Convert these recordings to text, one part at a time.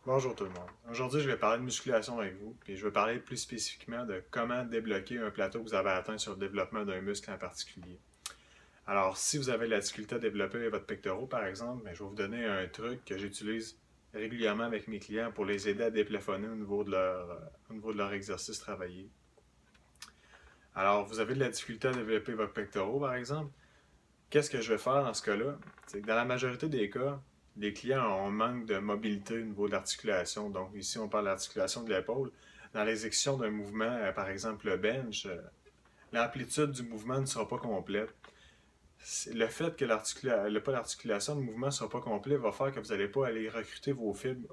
Bonjour tout le monde. Aujourd'hui, je vais parler de musculation avec vous, puis je vais parler plus spécifiquement de comment débloquer un plateau que vous avez atteint sur le développement d'un muscle en particulier. Alors, si vous avez la difficulté à développer votre pectoral, par exemple, je vais vous donner un truc que j'utilise régulièrement avec mes clients pour les aider à déplafonner au niveau de leur exercice travaillé. Alors, vous avez de la difficulté à développer votre pectoral, par exemple. Qu'est-ce que je vais faire dans ce cas-là? C'est que dans la majorité des cas, les clients ont un manque de mobilité au niveau de l'articulation. Donc ici, on parle d'articulation de l'épaule. Dans l'exécution d'un mouvement, par exemple le bench, l'amplitude du mouvement ne sera pas complète. Le fait que l'articulation du mouvement ne sera pas complet va faire que vous n'allez pas aller recruter vos fibres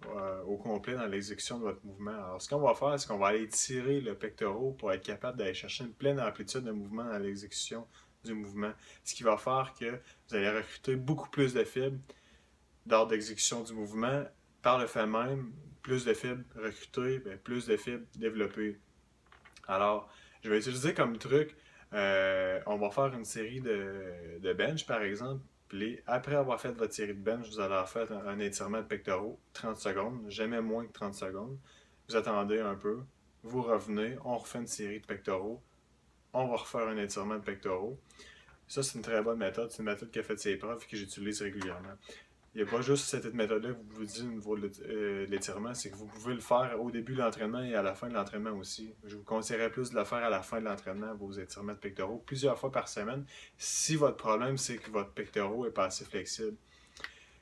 au complet dans l'exécution de votre mouvement. Alors, ce qu'on va faire, c'est qu'on va aller tirer le pectoral pour être capable d'aller chercher une pleine amplitude de mouvement dans l'exécution du mouvement. Ce qui va faire que vous allez recruter beaucoup plus de fibres lors d'exécution du mouvement. Par le fait même, plus de fibres recrutées, plus de fibres développées. Alors, je vais utiliser comme truc, on va faire une série de bench par exemple. Puis après avoir fait votre série de bench, vous allez faire un étirement de pectoraux, 30 secondes, jamais moins que 30 secondes. Vous attendez un peu, vous revenez, on refait une série de pectoraux, on va refaire un étirement de pectoraux. Ça, c'est une très bonne méthode. C'est une méthode qui a fait ses preuves et que j'utilise régulièrement. Il n'y a pas juste cette méthode-là que vous dites au niveau de l'étirement, c'est que vous pouvez le faire au début de l'entraînement et à la fin de l'entraînement aussi. Je vous conseillerais plus de le faire à la fin de l'entraînement, vos étirements de pectoraux, plusieurs fois par semaine, si votre problème, c'est que votre pectoral est pas assez flexible.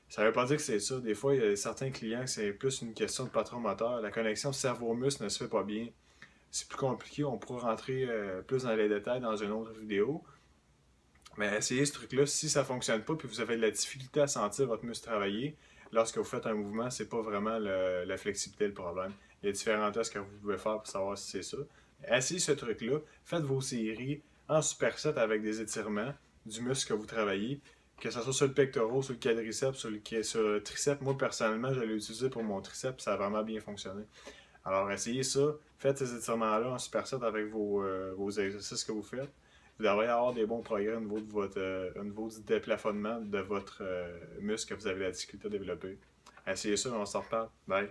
Ça ne veut pas dire que c'est ça. Des fois, il y a certains clients que c'est plus une question de patron moteur. La connexion cerveau-muscle ne se fait pas bien. C'est plus compliqué, on pourra rentrer plus dans les détails dans une autre vidéo. Mais essayez ce truc-là. Si ça ne fonctionne pas puis vous avez de la difficulté à sentir votre muscle travailler, lorsque vous faites un mouvement, c'est pas vraiment la flexibilité le problème. Il y a différents tests que vous pouvez faire pour savoir si c'est ça. Essayez ce truc-là. Faites vos séries en superset avec des étirements du muscle que vous travaillez. Que ce soit sur le pectoral, sur le quadriceps, sur le triceps. Moi, personnellement, je l'ai utilisé pour mon triceps. Ça a vraiment bien fonctionné. Alors, essayez ça. Faites ces étirements-là en superset avec vos exercices que vous faites. Vous devriez avoir des bons progrès au niveau, au niveau du déplafonnement de votre muscle que vous avez la difficulté à développer. Essayez ça, on s'en reparle. Bye.